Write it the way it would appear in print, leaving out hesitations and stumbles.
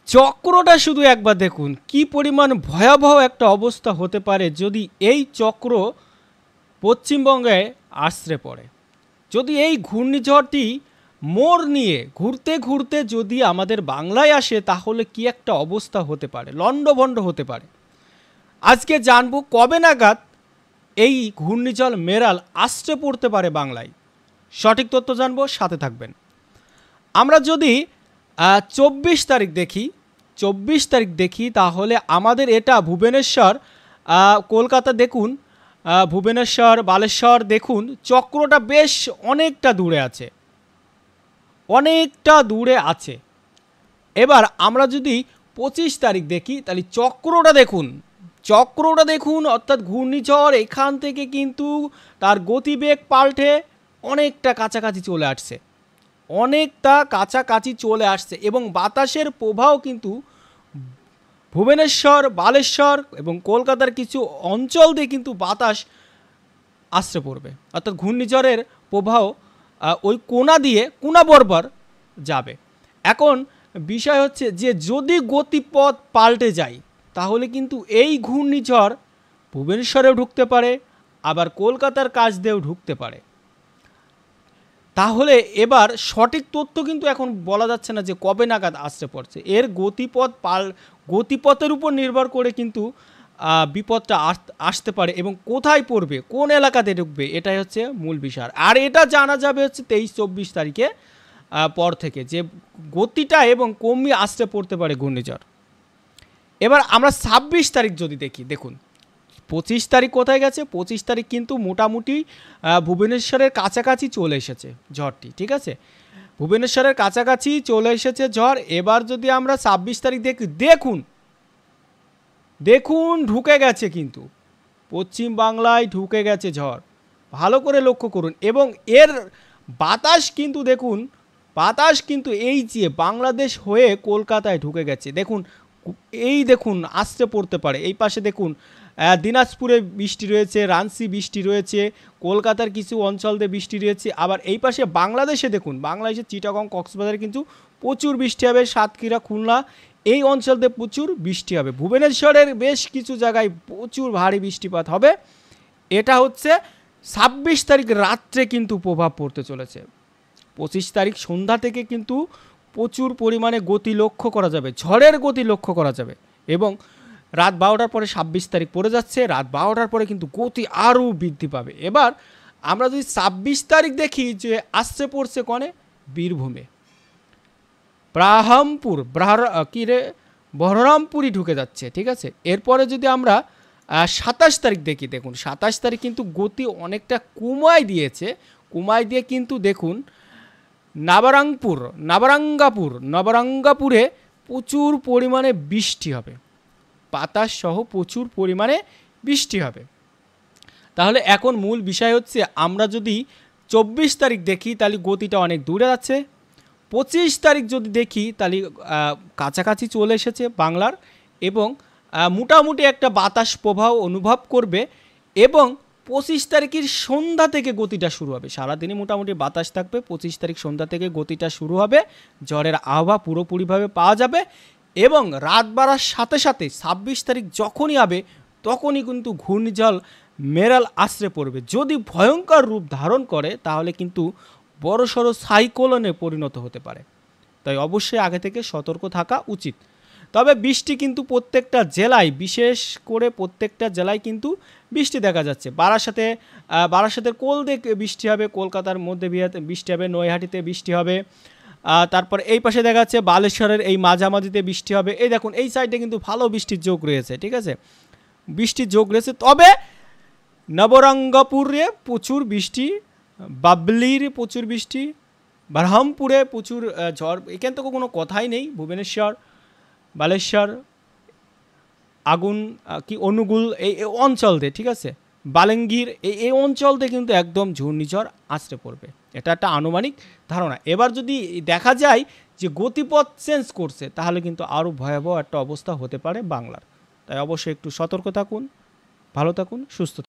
চক্রটা শুধু একবার দেখুন কি পরিমাণ ভয়াবহ একটা অবস্থা হতে পারে যদি এই চক্র পশ্চিমবঙ্গে আছড়ে পড়ে। যদি এই ঘূর্ণিঝড়টি মোড় নিয়ে ঘুরতে ঘুরতে যদি আমাদের বাংলায় আসে তাহলে কি একটা অবস্থা হতে পারে, লণ্ডভণ্ড হতে পারে। আজকে জানবো কবে নাগাদ এই ঘূর্ণিঝড় মেরাল আছড়ে পড়তে পারে বাংলায়। সঠিক তথ্য জানবো, সাথে থাকবেন। আমরা যদি 24 তারিখ দেখি 24 তারিখ দেখি তাহলে আমাদের এটা ভুবনেশ্বর, কলকাতা দেখুন, ভুবনেশ্বর, বালেশ্বর দেখুন চক্রটা বেশ অনেকটা দূরে আছে, অনেকটা দূরে আছে। এবার আমরা যদি 25 তারিখ দেখি তাহলে চক্রটা দেখুন অর্থাৎ ঘূর্ণিঝড় এখান থেকে কিন্তু তার গতিবেগ পাল্টে অনেকটা কাছাকাছি চলে আসছে এবং বাতাসের প্রবাহ কিন্তু ভুবনেশ্বর, বালেশ্বর এবং কলকাতার কিছু অঞ্চল দিয়ে কিন্তু বাতাস আছড়ে পড়বে, অর্থাৎ ঘূর্ণিঝড়ের প্রবাহ ওই কোনা বরাবর যাবে। এখন বিষয় হচ্ছে যে যদি গতিপথ পাল্টে যায় তাহলে কিন্তু এই ঘূর্ণিঝড় ভুবনেশ্বরেও ঢুকতে পারে, আবার কলকাতার কাছ দিয়েও ঢুকতে পারে। তাহলে এবার সঠিক তথ্য কিন্তু এখন বলা যাচ্ছে না যে কবে নাগাদ আসতে পড়ছে। এর গতিপথের উপর নির্ভর করে কিন্তু বিপদটা আসতে পারে এবং কোথায় পড়বে, কোন এলাকাতে ঢুকবে, এটাই হচ্ছে মূল বিষয়। আর এটা জানা যাবে হচ্ছে 23-24 তারিখে পর থেকে যে গতিটা এবং কমিয়ে আসতে পড়তে পারে ঘূর্ণিঝড়। এবার আমরা 26 তারিখ যদি দেখি, দেখুন 25 তারিখ কোথায় গেছে, 25 তারিখ কিন্তু মোটামুটি ভুবনেশ্বরের কাছাকাছি চলে এসেছে ঝড়টি, ঠিক আছে, ভুবনেশ্বরের কাছাকাছি চলে এসেছে ঝড়। এবার যদি আমরা 26 তারিখ দেখি, দেখুন ঢুকে গেছে, কিন্তু পশ্চিম বাংলায় ঢুকে গেছে ঝড়, ভালো করে লক্ষ্য করুন। এবং এর বাতাস কিন্তু দেখুন, এই যে বাংলাদেশ হয়ে কলকাতায় ঢুকে গেছে, দেখুন আসতে পড়তে পারে। এই পাশে দেখুন দিনাজপুরে বৃষ্টি রয়েছে, রাঞ্চি বৃষ্টি রয়েছে, কলকাতার কিছু অঞ্চলে বৃষ্টি রয়েছে। আবার এই পাশে বাংলাদেশে দেখুন, বাংলাদেশের চিটাগং, কক্সবাজারে কিন্তু প্রচুর বৃষ্টি হবে, সাতক্ষীরা, খুলনা এই অঞ্চলতে প্রচুর বৃষ্টি হবে। ভুবনেশ্বরের বেশ কিছু জায়গায় প্রচুর ভারী বৃষ্টিপাত হবে। এটা হচ্ছে 26 তারিখ রাত্রে কিন্তু প্রভাব পড়তে চলেছে। 25 তারিখ সন্ধ্যা থেকে কিন্তু প্রচুর পরিমাণে গতি লক্ষ্য করা যাবে, ঝড়ের গতি লক্ষ্য করা যাবে। এবং রাত 12টার পরে 26 তারিখ পড়ে যাচ্ছে, রাত 12টার পরে কিন্তু গতি আরও বৃদ্ধি পাবে। এবার আমরা যদি 26 তারিখ দেখি যে আসছে পড়ছে কনে, বীরভূমে, বহরমপুরই ঢুকে যাচ্ছে, ঠিক আছে। এরপরে যদি আমরা 27 তারিখ দেখি, দেখুন 27 তারিখ কিন্তু গতি অনেকটা কমায় দিয়ে কিন্তু দেখুন নবরঙ্গপুরে প্রচুর পরিমাণে বৃষ্টি হবে, বাতাস সহ প্রচুর পরিমাণে বৃষ্টি হবে। তাহলে এখন মূল বিষয় হচ্ছে আমরা যদি 24 তারিখ দেখি তাহলে গতিটা অনেক দূরে আছে, 25 তারিখ যদি দেখি তাহলে কাছাকাছি চলে এসেছে বাংলার এবং মোটামুটি একটা বাতাস প্রবাহ অনুভব করবে। এবং 25 তারিখের সন্ধ্যা থেকে গতিটা শুরু হবে, সারাদিনই মোটামুটি বাতাস থাকবে। 25 তারিখ সন্ধ্যা থেকে গতিটা শুরু হবে, ঝড়ের আবহাওয়া পুরোপুরিভাবে পাওয়া যাবে। এবং রাত বাড়ার সাথে সাথে 26 তারিখ যখনই হবে তখনই কিন্তু ঘূর্ণিঝড় মেরাল আছড়ে পড়বে। যদি ভয়ঙ্কর রূপ ধারণ করে তাহলে কিন্তু বড়সড় সাইক্লোনে পরিণত হতে পারে, তাই অবশ্যই আগে থেকে সতর্ক থাকা উচিত। তবে বৃষ্টি কিন্তু প্রত্যেকটা জেলায়, বিশেষ করে প্রত্যেকটা জেলায় কিন্তু বৃষ্টি দেখা যাচ্ছে। বারাসাতের কোল দিকে বৃষ্টি হবে, কলকাতার মধ্যে বৃষ্টি হবে, নৈহাটিতে বৃষ্টি হবে, তারপর এই পাশে দেখা যাচ্ছে বালেশ্বরের এই মাঝামাঝিতে বৃষ্টি হবে। এই দেখুন এই সাইডে কিন্তু ভালো বৃষ্টির যোগ রয়েছে, ঠিক আছে, বৃষ্টির যোগ রয়েছে। তবে নবরঙ্গপুরে প্রচুর বৃষ্টি, বাবলির প্রচুর বৃষ্টি, বহরমপুরে প্রচুর ঝড়, এখান থেকে কোনো কথাই নেই। ভুবনেশ্বর, বালেশ্বর, অনুগুল এই অঞ্চলতে, ঠিক আছে, বালেঙ্গীর এই অঞ্চলতে কিন্তু একদম ঘূর্ণিঝড় আছড়ে পড়বে, এটা একটা আনুমানিক ধারণা। এবার যদি দেখা যায় যে গতিপথ চেঞ্জ করছে তাহলে কিন্তু আরও ভয়াবহ একটা অবস্থা হতে পারে বাংলার। তাই অবশ্যই একটু সতর্ক থাকুন, ভালো থাকুন, সুস্থ থাকুন।